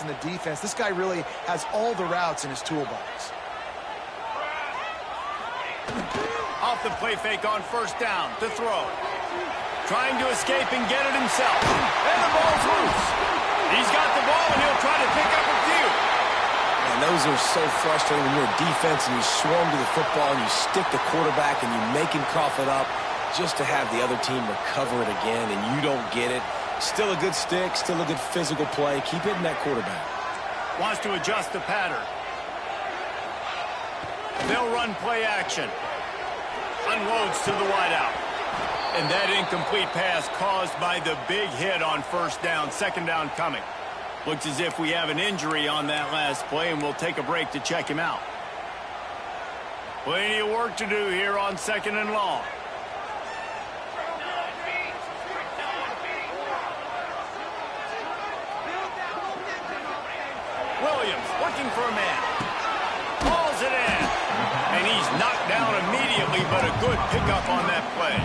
in the defense. This guy really has all the routes in his toolbox. Off the play fake on first down to throw. Trying to escape and get it himself. And the ball's loose. He's got the ball, and he'll try to pick up a few. And those are so frustrating when you're a defense and you swarm to the football and you stick the quarterback and you make him cough it up just to have the other team recover it again and you don't get it. Still a good stick, still a good physical play. Keep hitting that quarterback. Wants to adjust the pattern. They'll run play action. Unloads to the wideout. And that incomplete pass caused by the big hit on first down. Second down coming. Looks as if we have an injury on that last play, and we'll take a break to check him out. Plenty of work to do here on second and long. Williams looking for a man. Hauls it in. And he's knocked down immediately, but a good pickup on that play.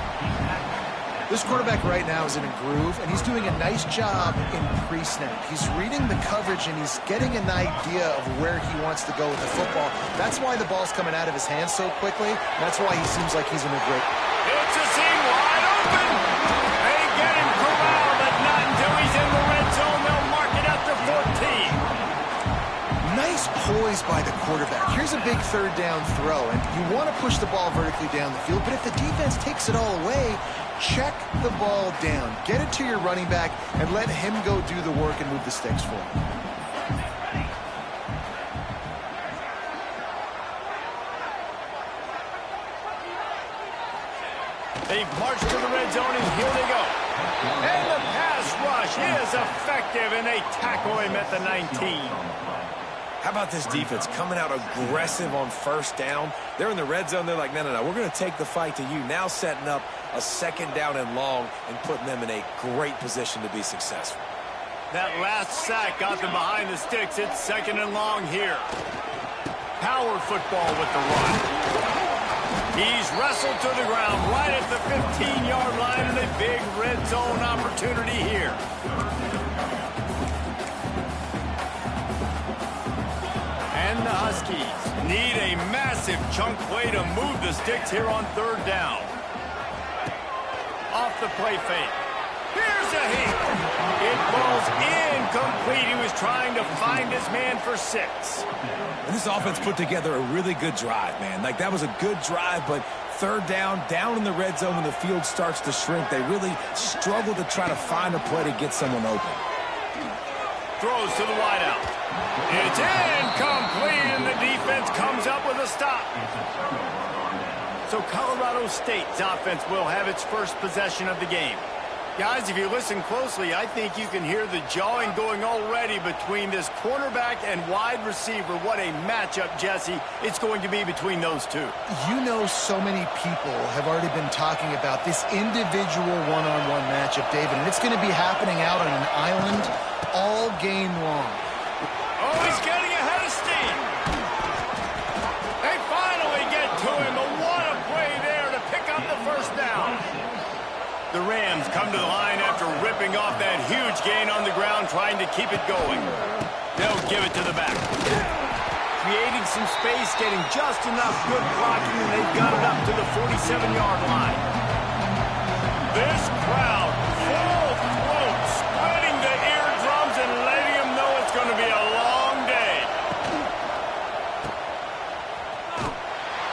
This quarterback right now is in a groove, and he's doing a nice job in pre-snap. He's reading the coverage, and he's getting an idea of where he wants to go with the football. That's why the ball's coming out of his hands so quickly. That's why he seems like he's in a great... It's a seam wide open. They get him corralled, but not until he's in the red zone. They'll mark it up to 14. Nice poise by the quarterback. Here's a big third down throw, and you want to push the ball vertically down the field, but if the defense takes it all away, check the ball down. Get it to your running back and let him go do the work and move the sticks for him. They've marched to the red zone, and here they go. And the pass rush is effective, and they tackle him at the 19. How about this defense coming out aggressive on first down? They're in the red zone. They're like, no, we're going to take the fight to you. Now setting up a second down and long and putting them in a great position to be successful. That last sack got them behind the sticks. It's second and long here. Power football with the run. He's wrestled to the ground right at the 15-yard line, and a big red zone opportunity here. And the Huskies need a massive chunk play to move the sticks here on third down. Off the play fake. Here's a hit. It falls incomplete. He was trying to find his man for 6. And this offense put together a really good drive, man. Like, that was a good drive, but third down in the red zone when the field starts to shrink, they really struggle to try to find a play to get someone open. Throws to the wideout. It's incomplete, and the defense comes up with a stop. So Colorado State's offense will have its first possession of the game. Guys, if you listen closely, I think you can hear the jawing going already between this cornerback and wide receiver. What a matchup, Jesse, it's going to be between those two. You know, so many people have already been talking about this individual one-on-one matchup, David, and it's going to be happening out on an island all game long. Oh, he's getting ahead of steam. They finally get to him, but what a play there to pick up the first down. The Rams come to the line after ripping off that huge gain on the ground, trying to keep it going. They'll give it to the back. Creating some space, getting just enough good blocking, and they've got it up to the 47-yard line. This crowd, full throat, splitting the eardrums and letting them know it's going to be a long day.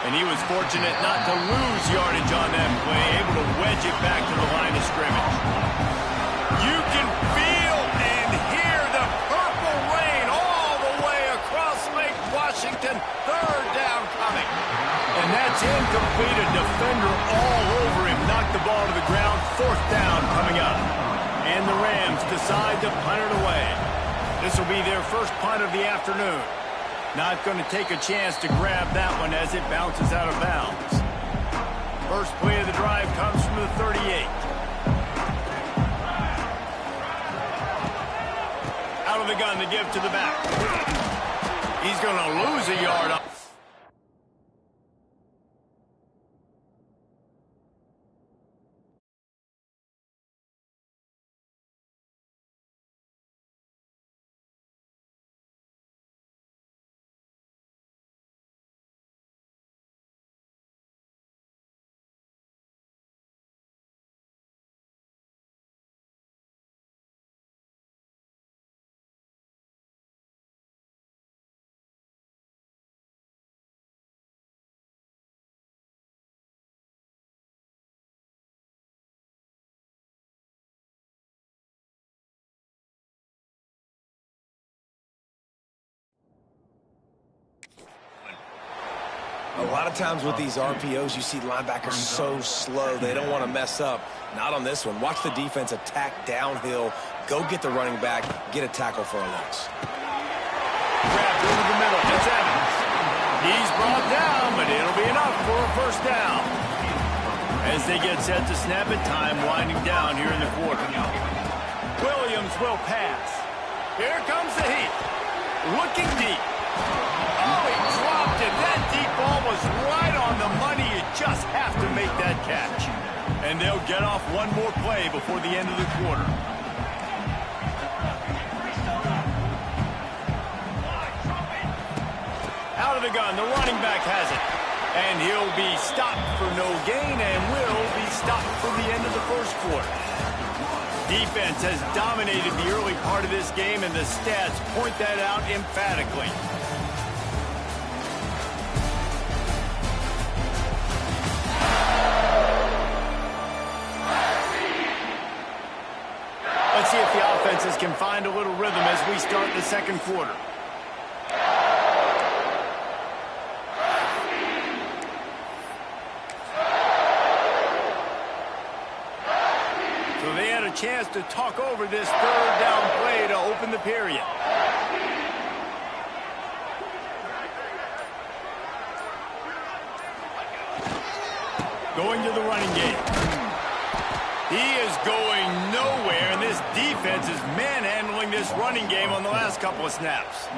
And he was fortunate not to lose yardage on that play, able to wedge it back to the line of scrimmage. You can feel and hear the purple rain all the way across Lake Washington. Third down coming. And that's incomplete. A defender all over him. Knocked the ball to the ground. Fourth down coming up. And the Rams decide to punt it away. This will be their first punt of the afternoon. Not going to take a chance to grab that one as it bounces out of bounds. First play of the drive comes from the 38. Out of the gun to give to the back. He's going to lose a yard. A lot of times with these RPOs, you see linebackers so slow. They don't want to mess up. Not on this one. Watch the defense attack downhill. Go get the running back. Get a tackle for a loss. Grabbed over the middle. It's Evans. He's brought down, but it'll be enough for a first down. As they get set to snap it, time winding down here in the quarter. Williams will pass. Here comes the heat. Looking deep. Oh, he dropped it. That deep ball was right on the money. You just have to make that catch. And they'll get off one more play before the end of the quarter. Out of the gun, the running back has it. And he'll be stopped for no gain and will be stopped for the end of the first quarter. Defense has dominated the early part of this game, and the stats point that out emphatically. Let's see if the offenses can find a little rhythm as we start the second quarter. So they had a chance to talk over this third down play to open the period. Going to the running game. He is going nowhere, and this defense is manhandling this running game on the last couple of snaps.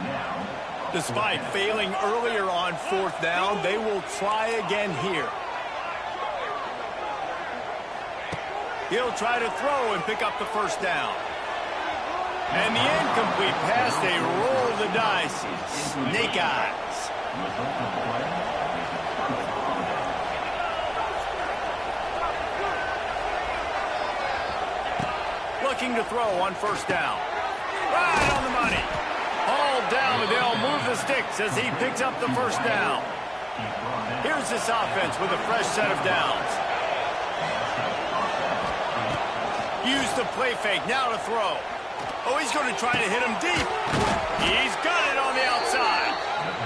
Despite failing earlier on fourth down, they will try again here. He'll try to throw and pick up the first down. And the incomplete pass, they roll the dice. Snake eyes. Looking to throw on first down. Right on the money. Hauled down, but they'll move the sticks as he picks up the first down. Here's this offense with a fresh set of downs. Use the play fake, now to throw. Oh, he's going to try to hit him deep. He's got it on the outside.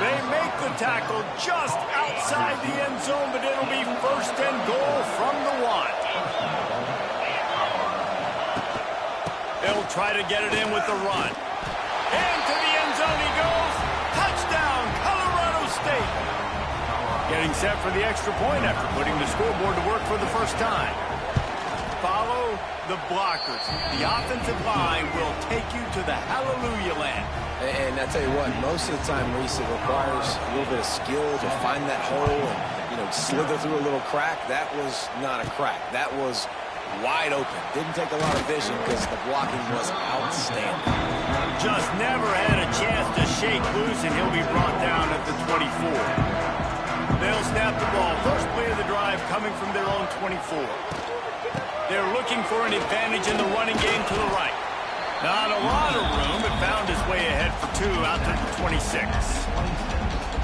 They make the tackle just outside the end zone, but it'll be first and goal from the 1. They'll try to get it in with the run. Into the end zone he goes. Touchdown, Colorado State. Getting set for the extra point after putting the scoreboard to work for the first time. Follow the blockers. The offensive line will take you to the hallelujah land. And I tell you what, most of the time, Reese, it requires a little bit of skill to find that hole and, slither through a little crack. That was not a crack. That was wide open. Didn't take a lot of vision because the blocking was outstanding. Just never had a chance to shake loose, and he'll be brought down at the 24. They'll snap the ball. First play of the drive coming from their own 24. They're looking for an advantage in the running game to the right. Not a lot of room, but found his way ahead for 2 out to the 26.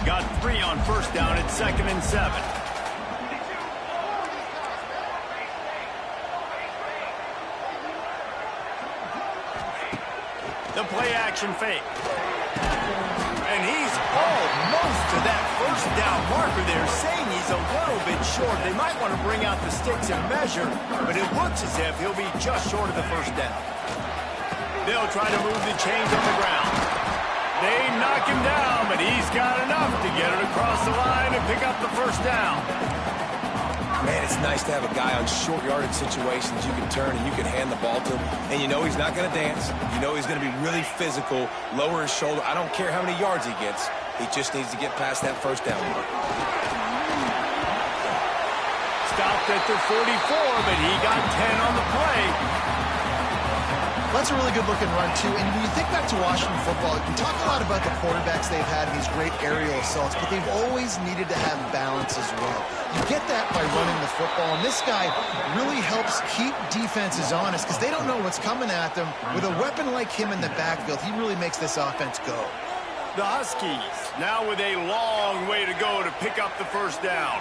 Got 3 on first down at 2nd and 7. The play action fake. And he's almost to that first down marker there, saying he's a little bit short. They might want to bring out the sticks and measure, but it looks as if he'll be just short of the first down. They'll try to move the chains on the ground. They knock him down, but he's got enough to get it across the line and pick up the first down. Man, it's nice to have a guy on short yardage situations you can turn and you can hand the ball to him. And you know he's not going to dance. You know he's going to be really physical, lower his shoulder. I don't care how many yards he gets. He just needs to get past that first down mark. Stopped at the 44, but he got 10 on the play. That's a really good-looking run, too. And when you think back to Washington football, you talk a lot about the quarterbacks they've had, these great aerial assaults, but they've always needed to have balance as well. You get that by running the football, and this guy really helps keep defenses honest because they don't know what's coming at them. With a weapon like him in the backfield, he really makes this offense go. The Huskies now with a long way to go to pick up the first down.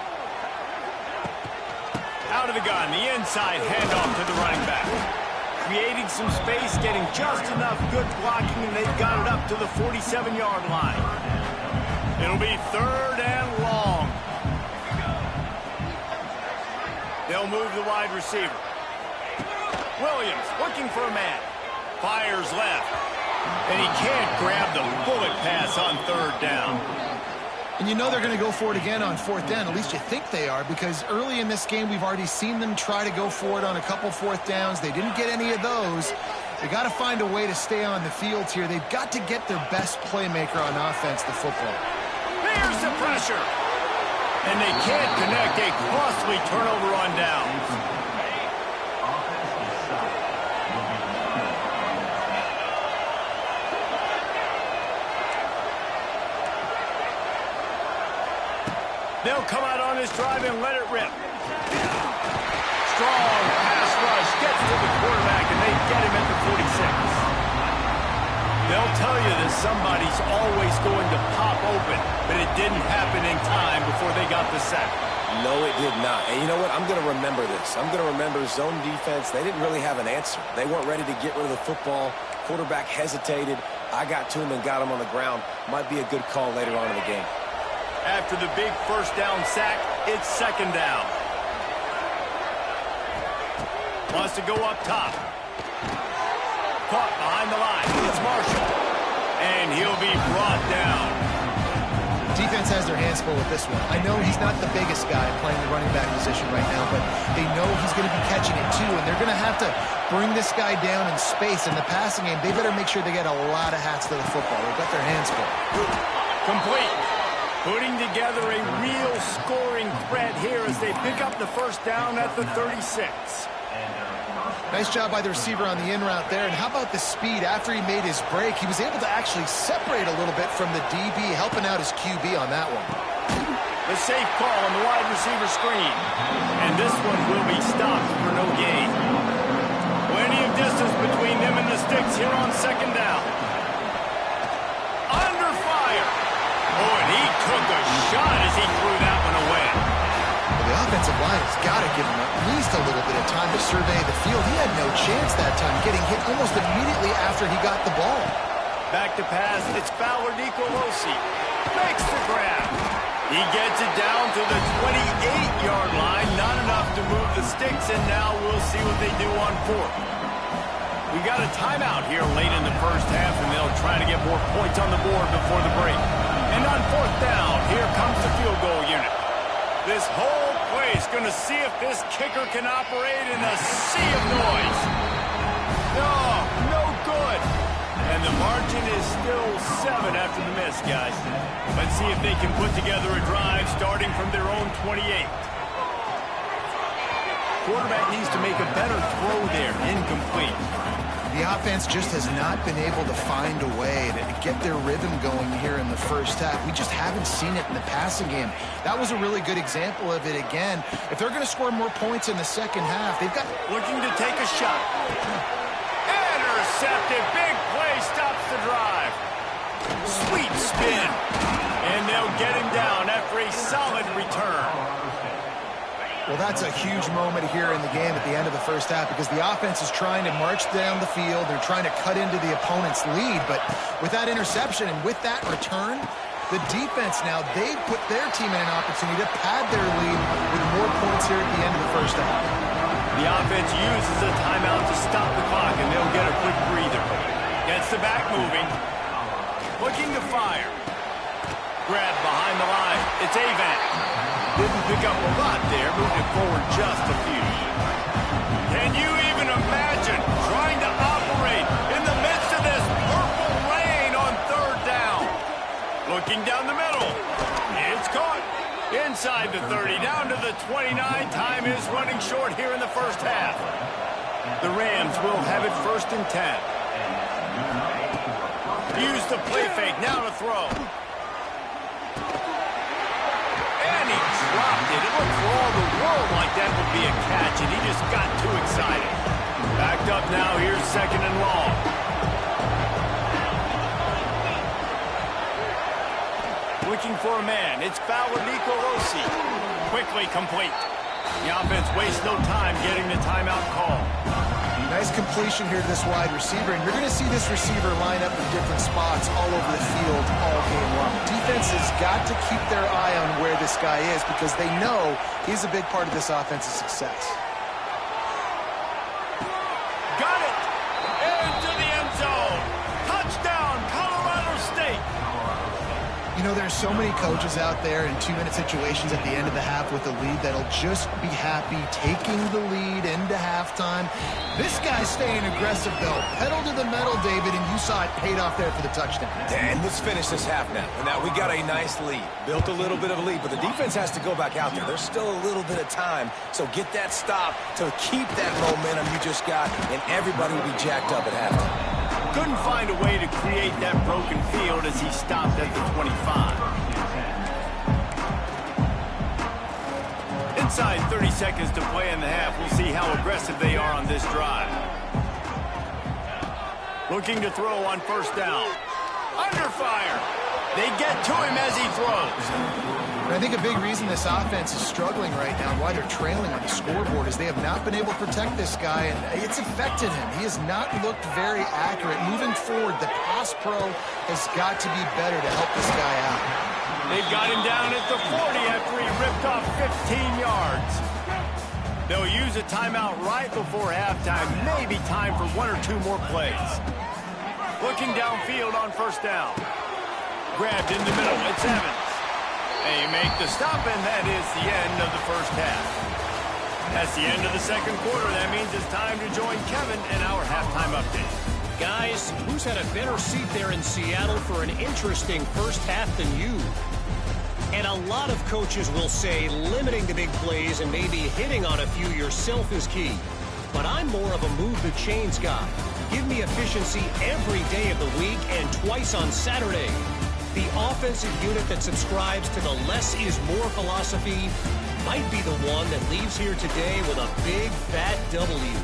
Out of the gun, the inside handoff to the running back. Creating some space, getting just enough good blocking, and they've got it up to the 47-yard line. It'll be 3rd and long. They'll move the wide receiver. Williams looking for a man. Fires left. And he can't grab the bullet pass on third down. And you know they're going to go for it again on fourth down. At least you think they are, because early in this game we've already seen them try to go for it on a couple fourth downs. They didn't get any of those. They got to find a way to stay on the field here. They've got to get their best playmaker on offense, the football. Here's the pressure. And they can't connect. A costly turnover on downs. They'll come out on this drive and let it rip. Strong pass rush gets to the quarterback, and they get him at the 46. They'll tell you that somebody's always going to pop open, but it didn't happen in time before they got the sack. No, it did not. And you know what? I'm going to remember this. I'm going to remember zone defense. They didn't really have an answer. They weren't ready to get rid of the football. Quarterback hesitated. I got to him and got him on the ground. Might be a good call later on in the game. After the big first down sack, it's second down. Wants to go up top. Caught behind the line. It's Marshall. And he'll be brought down. Defense has their hands full with this one. I know he's not the biggest guy playing the running back position right now, but they know he's going to be catching it too, and they're going to have to bring this guy down in space. In the passing game, they better make sure they get a lot of hats to the football. They've got their hands full. Complete. Putting together a real scoring threat here as they pick up the first down at the 36. Nice job by the receiver on the in route there. And how about the speed? After he made his break, he was able to actually separate a little bit from the DB, helping out his QB on that one. The safe call on the wide receiver screen. And this one will be stopped for no gain. Plenty of distance between them and the sticks here on second down. Under fire. Oh, and he took a shot as he threw that one away. Well, the offensive line has got to give him at least a little bit of time to survey the field. He had no chance that time, getting hit almost immediately after he got the ball. Back to pass, it's Fowler Nicolosi. Makes the grab. He gets it down to the 28-yard line. Not enough to move the sticks, and now we'll see what they do on fourth. We got a timeout here late in the first half, and they'll try to get more points on the board before the break. And on fourth down, here comes the field goal unit. This whole place going to see if this kicker can operate in a sea of noise. No good. And the margin is still 7 after the miss, guys. Let's see if they can put together a drive starting from their own 28. Quarterback needs to make a better throw there. Incomplete. The offense just has not been able to find a way to get their rhythm going here in the first half. We just haven't seen it in the passing game. That was a really good example of it again. If they're going to score more points in the second half, they've got... Looking to take a shot. Intercepted. Big play stops the drive. Sweet spin. And they'll get him down after a solid return. Well, that's a huge moment here in the game at the end of the first half, because the offense is trying to march down the field. They're trying to cut into the opponent's lead, but with that interception and with that return, the defense now, they've put their team in an opportunity to pad their lead with more points here at the end of the first half. The offense uses a timeout to stop the clock, and they'll get a quick breather. Gets the back moving. Looking to fire. Grab behind the line. It's Avant. Didn't pick up a lot there, moved it forward just a few. Can you even imagine trying to operate in the midst of this purple rain on third down? Looking down the middle. It's caught. Inside the 30, down to the 29. Time is running short here in the first half. The Rams will have it first and 10. Use the play fake, now to throw. And he dropped it. It looked for all the world like that would be a catch, and he just got too excited. Backed up now, here's second and long. Looking for a man, it's Fowler Nicolosi. Quickly complete. The offense wastes no time getting the timeout call. Nice completion here to this wide receiver, and you're going to see this receiver line up in different spots all over the field all game long. Defense defense has got to keep their eye on where this guy is because they know he's a big part of this offense's success. Got it! Into the end zone! Touchdown, Colorado State! You know, there's so many coaches out there in 2-minute situations at the end of the half with a lead that'll just be happy taking the lead into halftime. This guy's staying aggressive, though. Pedal to the metal, David, and you saw it paid off there for the touchdown. And let's finish this half now. And now we got a nice lead. Built a little bit of a lead, but the defense has to go back out there. There's still a little bit of time, so get that stop to keep that momentum you just got, and everybody will be jacked up at halftime. Couldn't find a way to create that broken field as he stopped at the 25. Inside 30 seconds to play in the half. We'll see how aggressive they are on this drive. Looking to throw on first down. Under fire. They get to him as he throws. And I think a big reason this offense is struggling right now and why they're trailing on the scoreboard is they have not been able to protect this guy, and it's affected him. He has not looked very accurate. Moving forward, the pass pro has got to be better to help this guy out. They've got him down at the 40 after he ripped off 15 yards. They'll use a timeout right before halftime. Maybe time for one or two more plays. Looking downfield on first down. Grabbed in the middle. It's Evans. They make the stop, and that is the end of the first half. That's the end of the second quarter. That means it's time to join Kevin in our halftime update. Guys, who's had a better seat there in Seattle for an interesting first half than you? And a lot of coaches will say limiting the big plays and maybe hitting on a few yourself is key. But I'm more of a move the chains guy. Give me efficiency every day of the week and twice on Saturday. The offensive unit that subscribes to the less is more philosophy might be the one that leaves here today with a big fat W.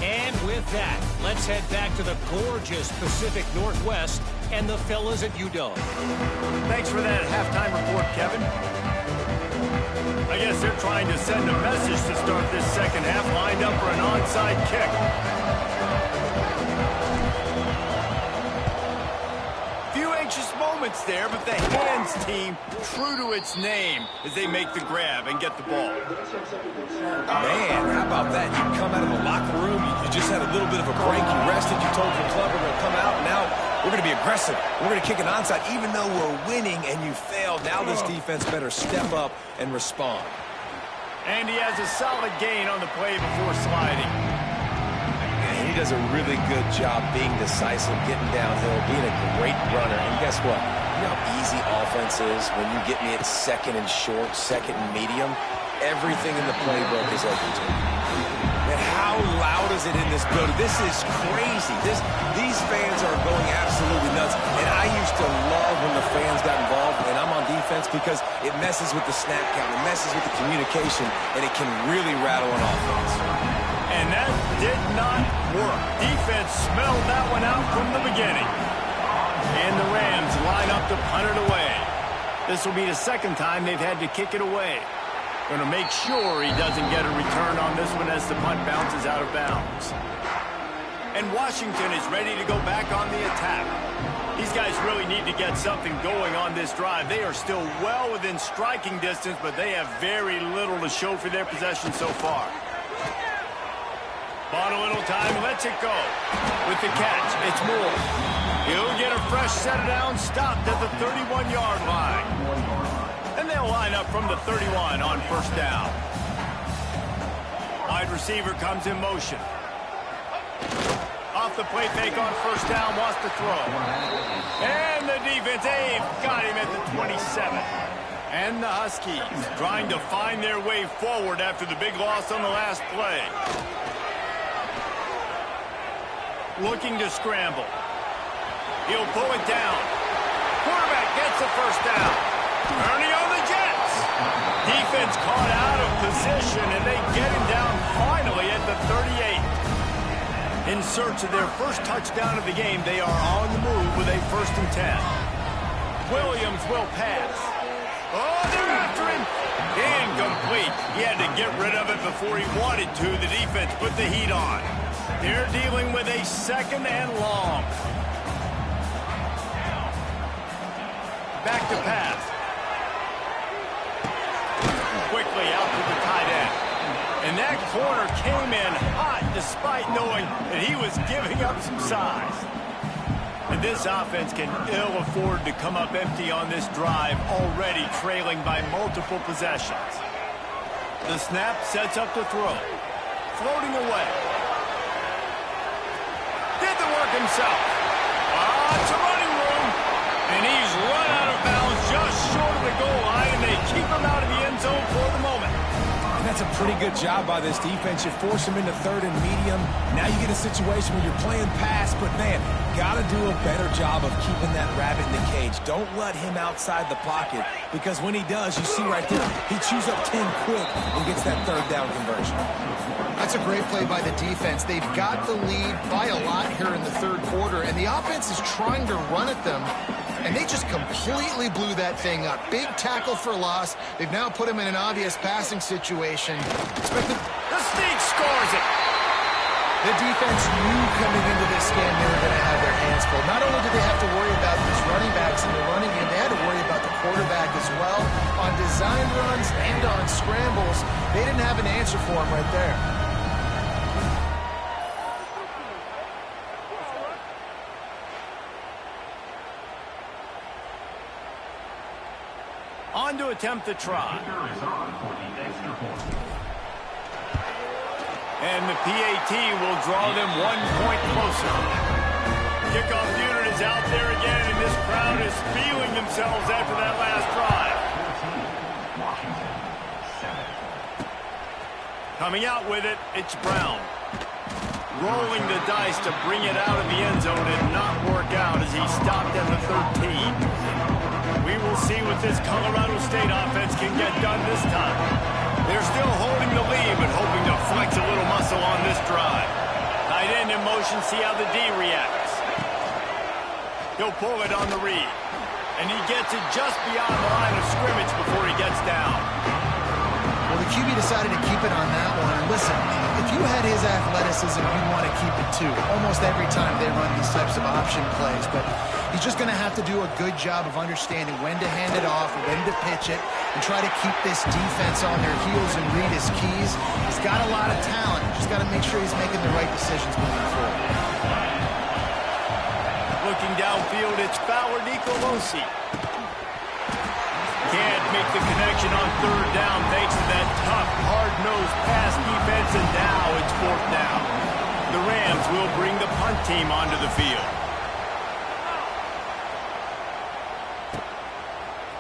And with that, let's head back to the gorgeous Pacific Northwest and the fellas at UW. Thanks for that halftime report, Kevin. I guess they're trying to send a message to start this second half, lined up for an onside kick. Few anxious moments there, but the hands team true to its name as they make the grab and get the ball. Man, how about that? You come out of the locker room, you just had a little bit of a break, you rested, you told your club we're going to come out, and now we're going to be aggressive. We're going to kick an onside, even though we're winning and you failed. Now this defense better step up and respond. And he has a solid gain on the play before sliding. He does a really good job being decisive, getting downhill, being a great runner. And guess what? You know how easy offense is when you get me at second and short, second and medium? Everything in the playbook is open to me. And how loud is it in this building? This is crazy. These fans are going absolutely nuts. And I used to love when the fans got involved, and I'm on defense because it messes with the snap count, it messes with the communication, and it can really rattle an offense. And that did not work. Defense smelled that one out from the beginning. And the Rams line up to punt it away. This will be the second time they've had to kick it away. Going to make sure he doesn't get a return on this one as the punt bounces out of bounds. And Washington is ready to go back on the attack. These guys really need to get something going on this drive. They are still well within striking distance, but they have very little to show for their possession so far. Bought a little time, lets it go. With the catch, it's Moore. He'll get a fresh set down, stopped at the 31-yard line. And they'll line up from the 31 on first down. Wide receiver comes in motion. Off the play fake on first down, wants to throw. And the defense, they've got him at the 27. And the Huskies trying to find their way forward after the big loss on the last play. Looking to scramble. He'll pull it down. Quarterback gets the first down. Ernie on the Jets. Defense caught out of position, and they get him down finally at the 38. In search of their first touchdown of the game, they are on the move with a 1st and 10. Williams will pass. Oh, they're after him. Incomplete. He had to get rid of it before he wanted to. The defense put the heat on. They're dealing with a 2nd and long. back to pass. Quickly out to the tight end. And that corner came in hot despite knowing that he was giving up some size. And this offense can ill afford to come up empty on this drive, already trailing by multiple possessions. The snap sets up the throw. Floating away. Did the work himself. It's a running room. And he's run out of bounds just short of the goal line, and they keep him out of the end zone for the moment. And that's a pretty good job by this defense. You force him into third and medium. Now you get a situation where you're playing pass, but man, got to do a better job of keeping that rabbit in the cage. Don't let him outside the pocket, because when he does, you see right there, he chews up 10 quick and gets that third down conversion. That's a great play by the defense. They've got the lead by a lot here in the third quarter, and the offense is trying to run at them, and they just completely blew that thing up. Big tackle for loss. They've now put him in an obvious passing situation. The Sneak scores it. The defense knew coming into this game they were going to have their hands full. Not only did they have to worry about these running backs in the running game, they had to worry about the quarterback as well. On design runs and on scrambles, they didn't have an answer for him right there. On to attempt the try. And the PAT will draw them 1 point closer. Kickoff unit is out there again, and this crowd is feeling themselves after that last drive. Coming out with it, it's Brown. Rolling the dice to bring it out of the end zone did not work out as he stopped at the 13. We will see what this Colorado State offense can get done this time. They're still holding the lead, but hoping to flex a little muscle on this drive. Tight end in motion, see how the D reacts. He'll pull it on the read. And he gets it just beyond the line of scrimmage before he gets down. Well, the QB decided to keep it on that one. And listen, if you had his athleticism, you'd want to keep it too. Almost every time they run these types of option plays. But he's just going to have to do a good job of understanding when to hand it off, when to pitch it, and try to keep this defense on their heels and read his keys. He's got a lot of talent. Just got to make sure he's making the right decisions moving forward. Looking downfield, it's Fowler Nicolosi. Can't make the connection on third down thanks to that tough, hard-nosed pass defense, and now it's fourth down. The Rams will bring the punt team onto the field.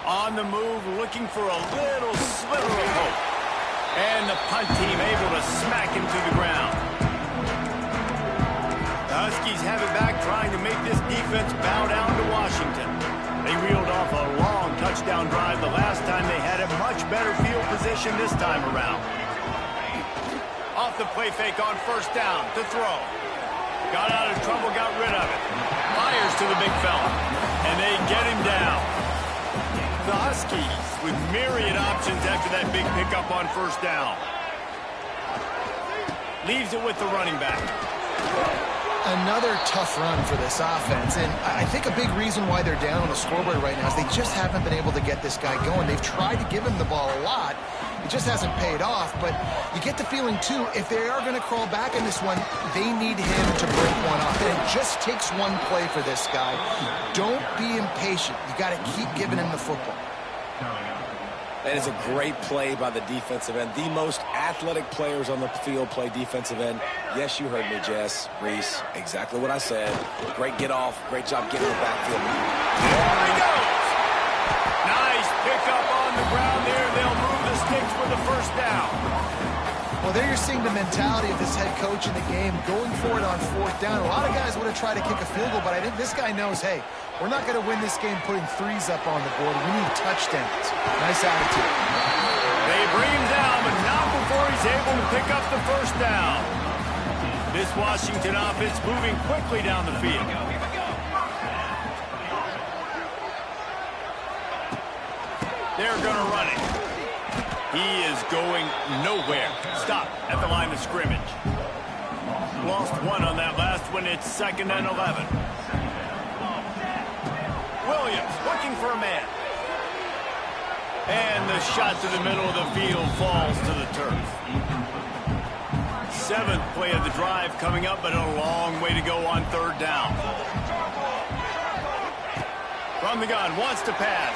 On the move, looking for a little sliver of hope. And the punt team able to smack him to the ground. The Huskies have it back, trying to make this defense bow down to Washington. They reeled off a long touchdown drive the last time they had a much better field position this time around. Off the play fake on first down to throw. Got out of trouble, got rid of it. Fires to the big fella. And they get him down. The Huskies with myriad options after that big pickup on first down. Leaves it with the running back. Another tough run for this offense, and I think a big reason why they're down on the scoreboard right now is they just haven't been able to get this guy going. They've tried to give him the ball a lot. It just hasn't paid off, but you get the feeling, too, if they are going to crawl back in this one, they need him to break one off. And it just takes one play for this guy. Don't be impatient. You got to keep giving him the football. That is a great play by the defensive end. The most athletic players on the field play defensive end. Yes, you heard me, Jess, Reese. Exactly what I said. Great get off. Great job getting the backfield. There he goes. Nice pickup on the ground there. They'll move the sticks for the first down. Well, there you're seeing the mentality of this head coach in the game, going for it on fourth down. A lot of guys would have tried to kick a field goal, but I think this guy knows, hey, we're not going to win this game putting threes up on the board. We need touchdowns. Nice attitude. They bring him down, but not before he's able to pick up the first down. This Washington offense moving quickly down the field. They're going to run it. He is going nowhere. Stop at the line of scrimmage. Lost one on that last one. It's 2nd and 11. Williams, what looking for a man. And the shot to the middle of the field falls to the turf. 7th play of the drive coming up, but a long way to go on 3rd down. From the gun, wants to pass.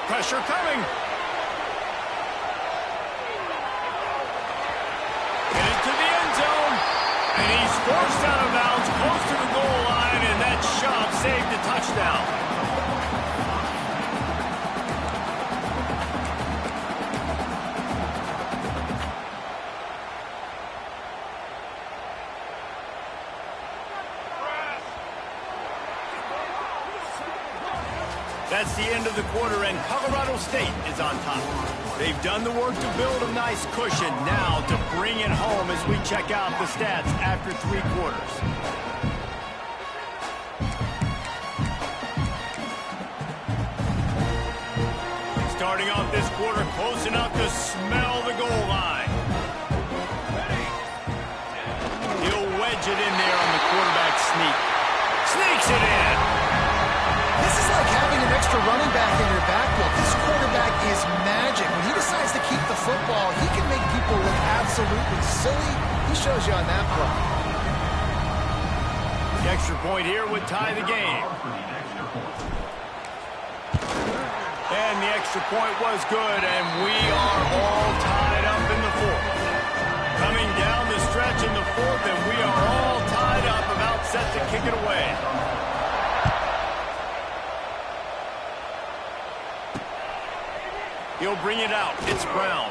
Pressure coming. Headed to the end zone. And he's forced out of bounds close to the goal line, and that shove saved a touchdown. That's the end of the quarter, and Colorado State is on top. They've done the work to build a nice cushion. Now to bring it home as we check out the stats after 3 quarters. Starting off this quarter close enough to smell the goal line. He'll wedge it in there on the quarterback sneak. Sneaks it in. This is like having an extra running back in your backfield. This quarterback is magic. When he decides to keep the football, he can make people look absolutely silly. He shows you on that play. The extra point here would tie the game. And the extra point was good, and we are all tied up in the 4th. Coming down the stretch in the 4th, and we are all tied up, about set to kick it away. He'll bring it out. It's Brown.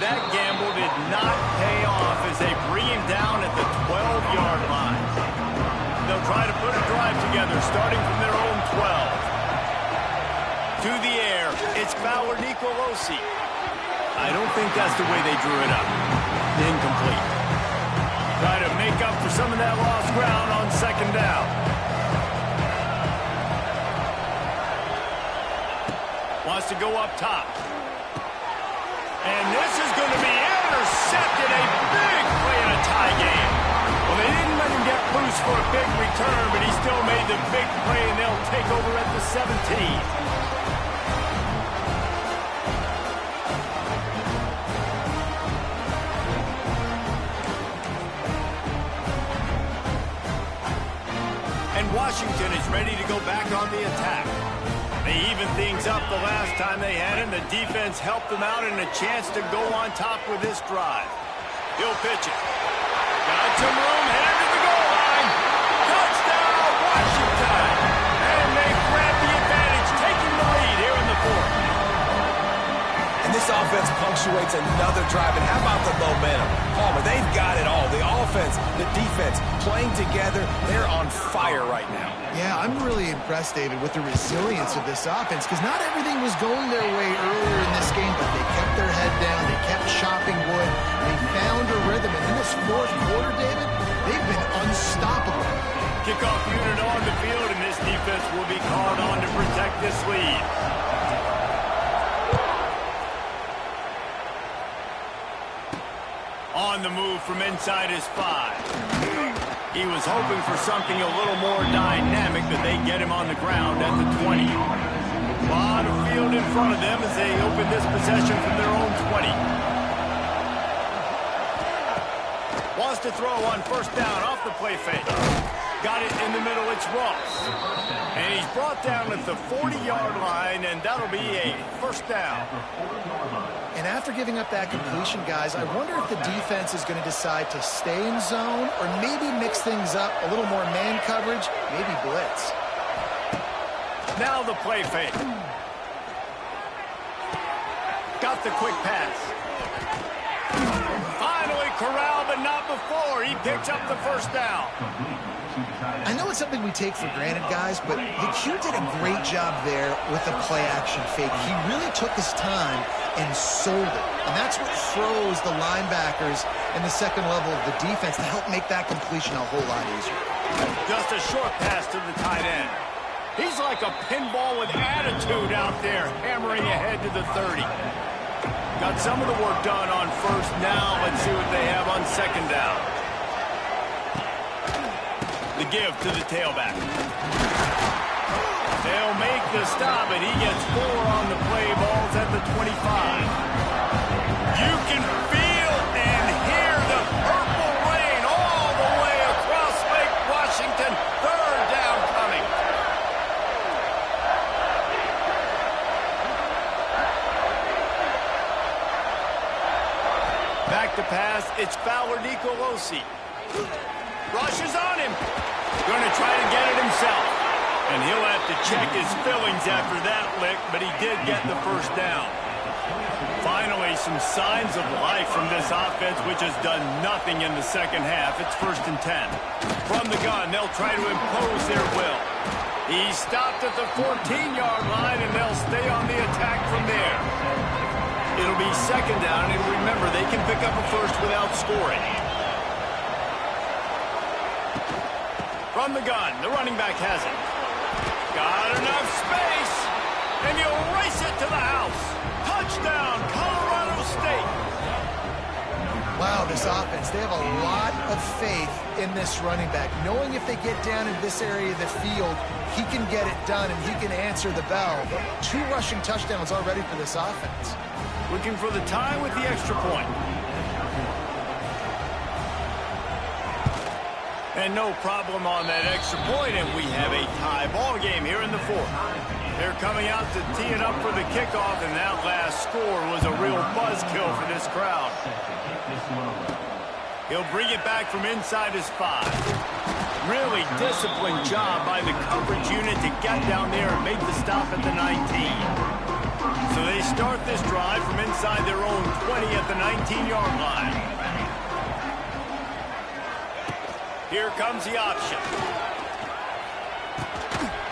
That gamble did not pay off as they bring him down at the 12-yard line. They'll try to put a drive together, starting from their own 12. To the air, it's Bauer Nicolosi. I don't think that's the way they drew it up. Incomplete. Try to make up for some of that lost ground on 2nd down. Wants to go up top. And this is going to be intercepted. A big play in a tie game. Well, they didn't let him get loose for a big return, but he still made the big play, and they'll take over at the 17. And Washington is ready to go back on the attack. They evened things up the last time they had him. The defense helped them out and a chance to go on top with this drive. He'll pitch it. Got some room, headed to the goal line. Touchdown, Washington! And they grab the advantage, taking the lead here in the 4th. And this offense punctuates another drive. And how about the momentum? Palmer, they've got it all. The offense, the defense, playing together. They're on fire right now. Yeah, I'm really impressed, David, with the resilience of this offense, because not everything was going their way earlier in this game, but they kept their head down, they kept chopping wood, they found a rhythm, and in this 4th quarter, David, they've been unstoppable. Kickoff unit on the field, and this defense will be called on to protect this lead. On the move from inside his 5. He was hoping for something a little more dynamic, but they get him on the ground at the 20. A lot of field in front of them as they open this possession from their own 20. Wants to throw on 1st down off the play fake. Got it in the middle, it's Ross. And he's brought down at the 40-yard line, and that'll be a 1st down. And after giving up that completion, guys, I wonder if the defense is going to decide to stay in zone or maybe mix things up, a little more man coverage, maybe blitz. Now the play fake. Got the quick pass. Finally corralled, but not before. He picks up the 1st down. I know it's something we take for granted, guys, but the Q did a great job there with the play-action fake. He really took his time and sold it. And that's what froze the linebackers and the second level of the defense to help make that completion a whole lot easier. Just a short pass to the tight end. He's like a pinball with attitude out there, hammering ahead to the 30. Got some of the work done on 1st. Now let's see what they have on 2nd down. The give to the tailback. They'll make the stop, and he gets 4 on the play. Ball's at the 25. You can feel and hear the purple rain all the way across Lake Washington. 3rd down coming. Back to pass, it's Fowler Nicolosi. Rushes on him. Going to try to get it himself. And he'll have to check his fillings after that lick, but he did get the 1st down. Finally, some signs of life from this offense, which has done nothing in the 2nd half. It's 1st and 10. From the gun, they'll try to impose their will. He stopped at the 14-yard line, and they'll stay on the attack from there. It'll be 2nd down, and remember, they can pick up a 1st without scoring. From the gun, the running back has it. Got enough space, and he'll race it to the house. Touchdown, Colorado State. Wow, this offense, they have a lot of faith in this running back. Knowing if they get down in this area of the field, he can get it done and he can answer the bell. 2 rushing touchdowns already for this offense. Looking for the tie with the extra point. And no problem on that extra point, and we have a tie ball game here in the 4th. They're coming out to tee it up for the kickoff, and that last score was a real buzzkill for this crowd. He'll bring it back from inside his 5. Really disciplined job by the coverage unit to get down there and make the stop at the 19. So they start this drive from inside their own 20 at the 19-yard line. Here comes the option.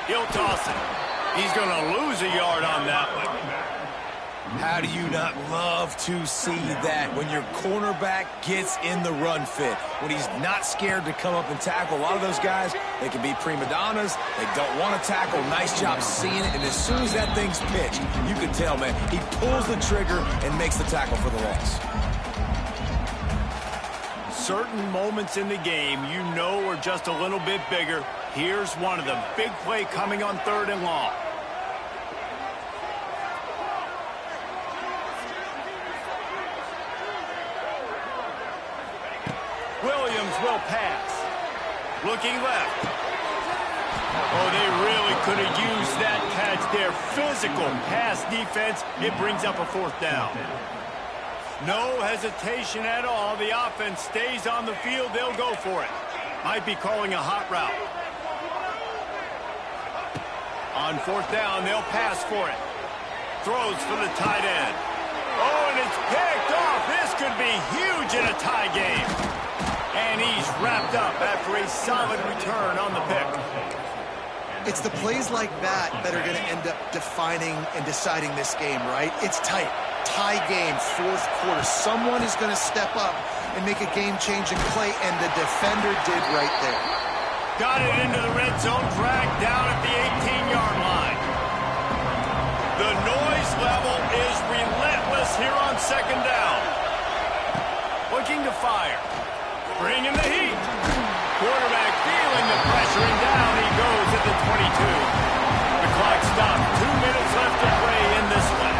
He'll toss it. He's going to lose a yard on that one. How do you not love to see that when your cornerback gets in the run fit? When he's not scared to come up and tackle. A lot of those guys, they can be prima donnas. They don't want to tackle. Nice job seeing it. And as soon as that thing's pitched, you can tell, man, he pulls the trigger and makes the tackle for the loss. Certain moments in the game you know are just a little bit bigger. Here's one of them. Big play coming on 3rd and long. Williams will pass. Looking left. Oh, they really could have used that catch there. Physical pass defense. It brings up a 4th down. No hesitation at all. The offense stays on the field. They'll go for it. Might be calling a hot route. On 4th down, they'll pass for it. Throws for the tight end. Oh, and it's picked off. This could be huge in a tie game. And he's wrapped up after a solid return on the pick. It's the plays like that that are going to end up defining and deciding this game, right? It's tight. Tie game, 4th quarter. Someone is going to step up and make a game-changing play, and the defender did right there. Got it into the red zone, dragged down at the 18-yard line. The noise level is relentless here on 2nd down. Looking to fire. Bringing the heat. Quarterback feeling the pressure, and down he goes at the 22. The clock stopped. 2 minutes left to play in this one.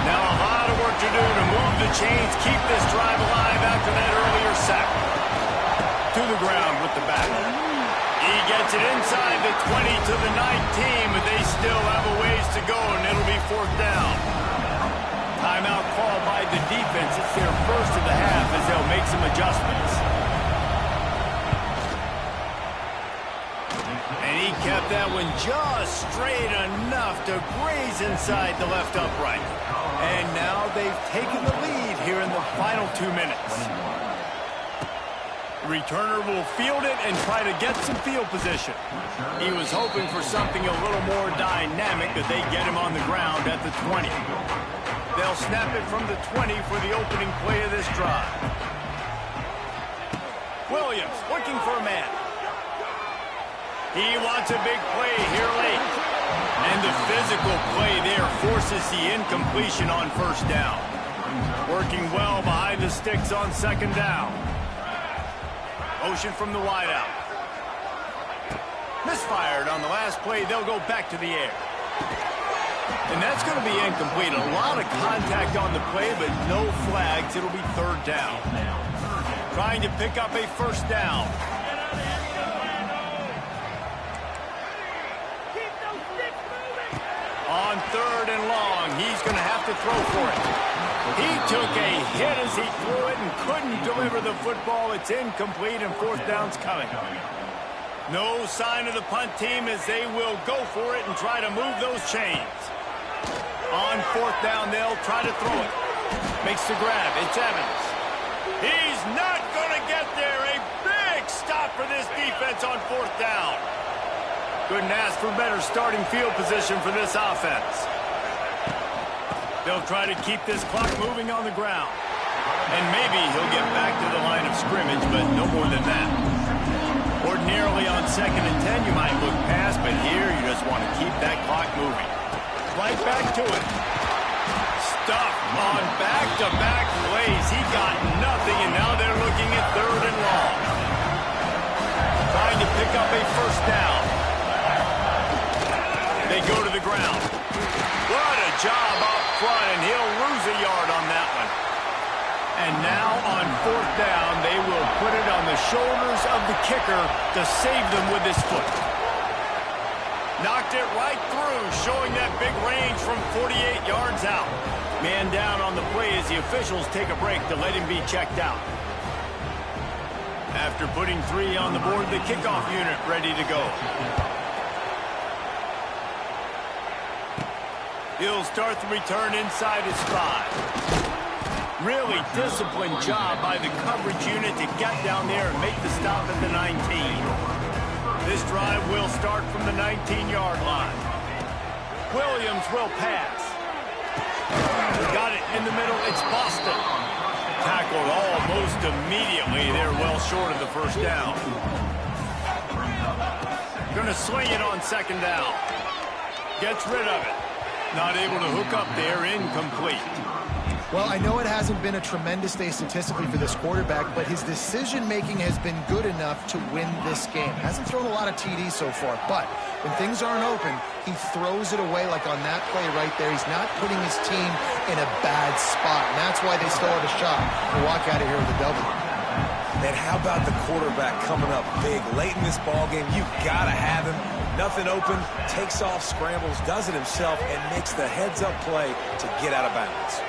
Now a lot of work to do to move the chains, keep this drive alive after that earlier sack. To the ground with the back. He gets it inside the 20 to the 19, but they still have a ways to go, and it'll be 4th down. Timeout called by the defense. It's their 1st of the half as they'll make some adjustments. And he kept that one just straight enough to graze inside the left upright. And now they've taken the lead here in the final 2 minutes. The returner will field it and try to get some field position. He was hoping for something a little more dynamic, but they get him on the ground at the 20. They'll snap it from the 20 for the opening play of this drive. Williams looking for a man. He wants a big play here late. And the physical play there forces the incompletion on 1st down. Working well behind the sticks on 2nd down. Motion from the wideout. Misfired on the last play. They'll go back to the air. And that's going to be incomplete. A lot of contact on the play, but no flags. It'll be third down. Trying to pick up a first down. On third and long, he's going to have to throw for it. He took a hit as he threw it and couldn't deliver the football. It's incomplete, and fourth down's coming. No sign of the punt team as they will go for it and try to move those chains. On fourth down, they'll try to throw it. Makes the grab. It's Evans. He's not going to get there. A big stop for this defense on fourth down. Couldn't ask for better starting field position for this offense. They'll try to keep this clock moving on the ground. And maybe he'll get back to the line of scrimmage, but no more than that. Ordinarily on 2nd and 10, you might look past, but here you just want to keep that clock moving. Right back to it. Stuff on back-to-back plays. He got nothing, and now they're looking at third and long. Trying to pick up a first down. They go to the ground. What a job up front, and he'll lose a yard on that one. And now on fourth down, they will put it on the shoulders of the kicker to save them with his foot. Knocked it right through, showing that big range from 48 yards out. Man down on the play as the officials take a break to let him be checked out. After putting 3 on the board, the kickoff unit ready to go. He'll start the return inside his 5. Really disciplined job by the coverage unit to get down there and make the stop at the 19. This drive will start from the 19-yard line. Williams will pass. Got it in the middle. It's Boston. Tackled almost immediately. They're well short of the first down. Going to swing it on 2nd down. Gets rid of it. Not able to hook up there. Incomplete. Well, I know it hasn't been a tremendous day statistically for this quarterback, but his decision-making has been good enough to win this game. Hasn't thrown a lot of TDs so far, but when things aren't open, he throws it away like on that play right there. He's not putting his team in a bad spot, and that's why they still have a shot to walk out of here with a W. And how about the quarterback coming up big late in this ballgame? You got to have him. Nothing open, takes off, scrambles, does it himself, and makes the heads-up play to get out of bounds.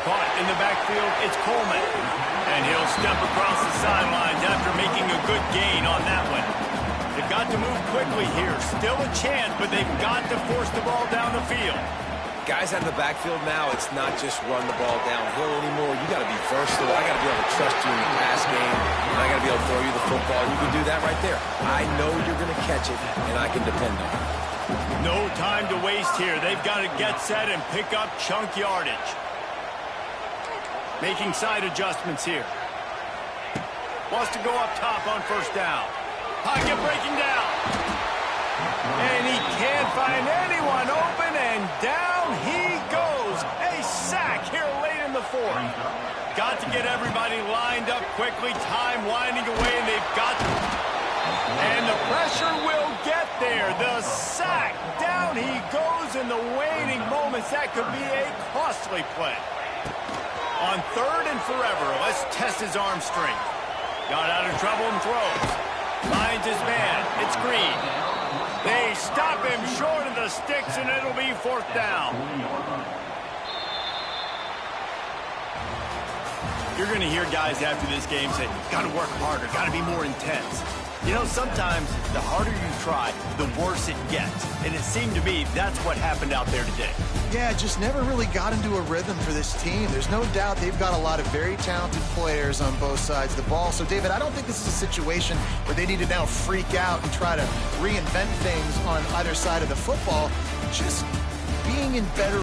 Caught in the backfield, it's Coleman. And he'll step across the sidelines after making a good gain on that one. They've got to move quickly here. Still a chance, but they've got to force the ball down the field. Guys out of the backfield now, it's not just run the ball downhill anymore. You got to be versatile. I got to be able to trust you in the pass game, and I got to be able to throw you the football. You can do that right there. I know you're going to catch it, and I can depend on it. No time to waste here. They've got to get set and pick up chunk yardage. Making side adjustments here. Wants to go up top on first down. Pocket breaking down. And he can't find anyone open, and down he goes. A sack here late in the 4th. Got to get everybody lined up quickly. Time winding away, and they've got to. And the pressure will get there. The sack. Down he goes in the waning moments. That could be a costly play. On 3rd and forever, let's test his arm strength. Got out of trouble and throws. Finds his man. It's Green. They stop him short of the sticks, and it'll be 4th down. You're going to hear guys after this game say, got to work harder, got to be more intense. You know, sometimes the harder you try, the worse it gets. And it seemed to me that's what happened out there today. Yeah, just never really got into a rhythm for this team. There's no doubt they've got a lot of very talented players on both sides of the ball. So, David, I don't think this is a situation where they need to now freak out and try to reinvent things on either side of the football. Just being in better